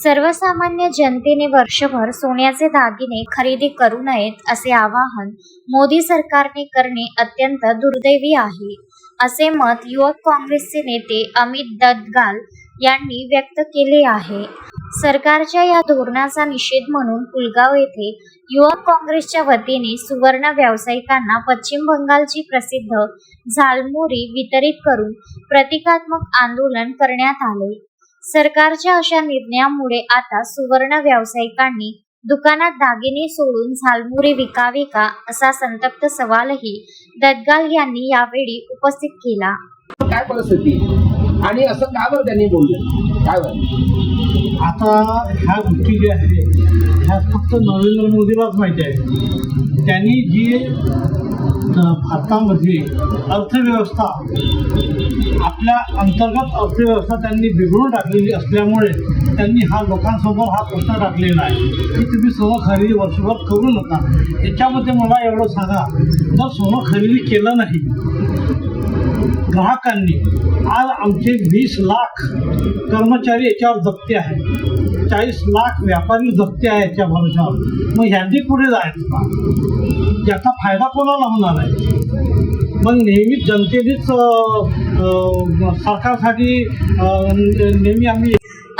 सर्वसामान्य जनतेने वर्षभर सोन्याचे दागिने खरेदी करू नयेत असे आवाहन मोदी सरकारने करणे अत्यंत दुर्दैवी आहे, असे मत युवक काँग्रेसचे नेते अमित दत्तगाल यांनी व्यक्त केले आहे. सरकारच्या या धोरणाचा निषेध म्हणून पुलगाव येथे युवक काँग्रेसच्या वतीने सुवर्ण व्यावसायिकांना पश्चिम बंगालची प्रसिद्ध झालमुरी वितरित करून प्रतिकात्मक आंदोलन करण्यात आले. सरकारच्या अशा निर्णयामुळे आता सुवर्ण व्यावसायिकांनी दुकानात दागिने सोडून झालमुरी विकावी का, असा संतप्त सवालही दत्तगाल यांनी यावेळी उपस्थित केला. काय परिस्थिती आणि असं का बरं त्यांनी बोललं, काय बरं? आता ह्या गोष्टी ज्या आहेत ह्या फक्त नरेंद्र मोदीलाच माहिती आहे. त्यांनी जी भारतामध्ये अर्थव्यवस्था, आपल्या अंतर्गत अर्थव्यवस्था त्यांनी बिघडून टाकलेली असल्यामुळे त्यांनी हा लोकांसमोर हा प्रश्न टाकलेला आहे की तुम्ही सोनं खरेदी वर्षभर करू नका. याच्यामध्ये मला एवढं सांगा, जर सोनं खरेदी केलं नाही ग्राहकांनी, आज आमचे 20 लाख कर्मचारी याच्यावर जगते आहेत, 40 लाख व्यापारी जगते आहेत याच्या भरोशावर, मग ह्यांनी पुढे जायचं, याचा फायदा कोणाला होणार आहे? मग नेहमीच जनतेनेच सरकारसाठी नेहमी आम्ही.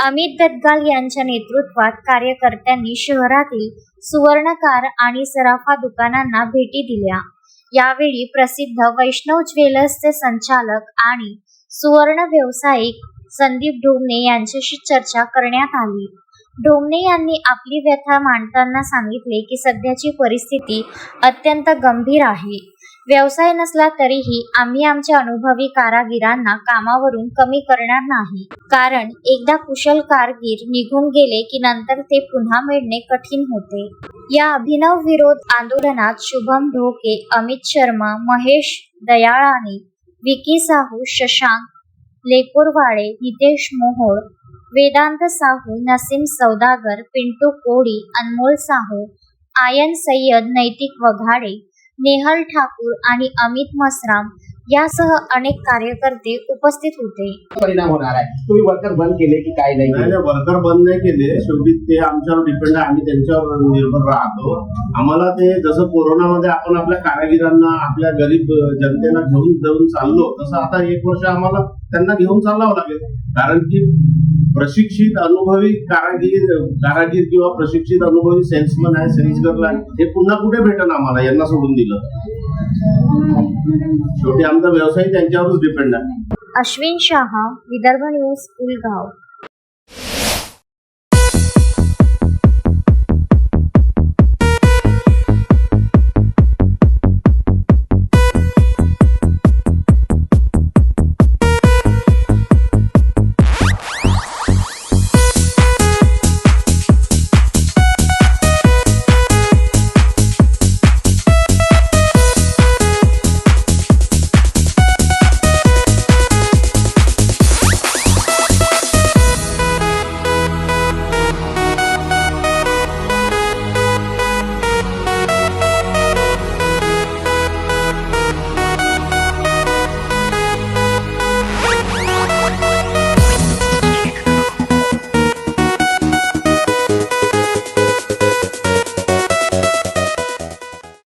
अमित दत्तगाल यांच्या नेतृत्वात कार्यकर्त्यांनी शहरातील सुवर्णकार आणि सराफा दुकानांना भेटी दिल्या. यावेळी प्रसिद्ध वैष्णव ज्वेलर्सचे संचालक आणि सुवर्ण व्यावसायिक संदीप ढोमणे यांच्याशी चर्चा करण्यात आली. ढोमणे यांनी आपली व्यथा मांडताना सांगितले की सध्याची परिस्थिती अत्यंत गंभीर आहे. व्यवसाय नसला तरीही आम्ही आमच्या अनुभवी कारागिरांना कामावरून कमी करणार नाही, कारण एकदा कुशल कारागीर निघून गेले की नंतर ते पुन्हा मिळणे कठीण होते. या अभिनव विरोध आंदोलनात शुभम ढोके, अमित शर्मा, महेश दयाळानी, विकी साहू, शशांक लेकुरवाडे, नितेश मोहोळ, वेदांत साहू, नसीम सौदागर, पिंटू कोडी, अनमोल साहू, आयन सय्यद, नैतिक वघाडे, नेहल ठाकूर आणि अमित मसराम यासह अनेक कार्यकर्ते उपस्थित होते. परिणाम होणार आहे. तुम्ही वर्कर बंद केले की काय? नाही, वर्कर बंद नाही केले. शेवटी ते आमच्यावर डिपेंड आहे, आम्ही त्यांच्यावर निर्भर राहतो. आम्हाला ते जसं कोरोनामध्ये आपण आपल्या कारागिरांना, आपल्या गरीब जनतेला घेऊन चाललो, तसं आता 1 वर्ष आम्हाला त्यांना घेऊन चालावं लागेल. कारण की प्रशिक्षित अनुभवी कारागीर किंवा प्रशिक्षित अनुभवी सेल्समन आहे, सेल्स गर्ल आहे, हे पुन्हा कुठे भेटेल आम्हाला यांना सोडून दिलं. शेवटी आमचा व्यवसाय त्यांच्यावरच डिपेंड आहे. अश्विन शाह, विदर्भ न्यूज, पुलगाव.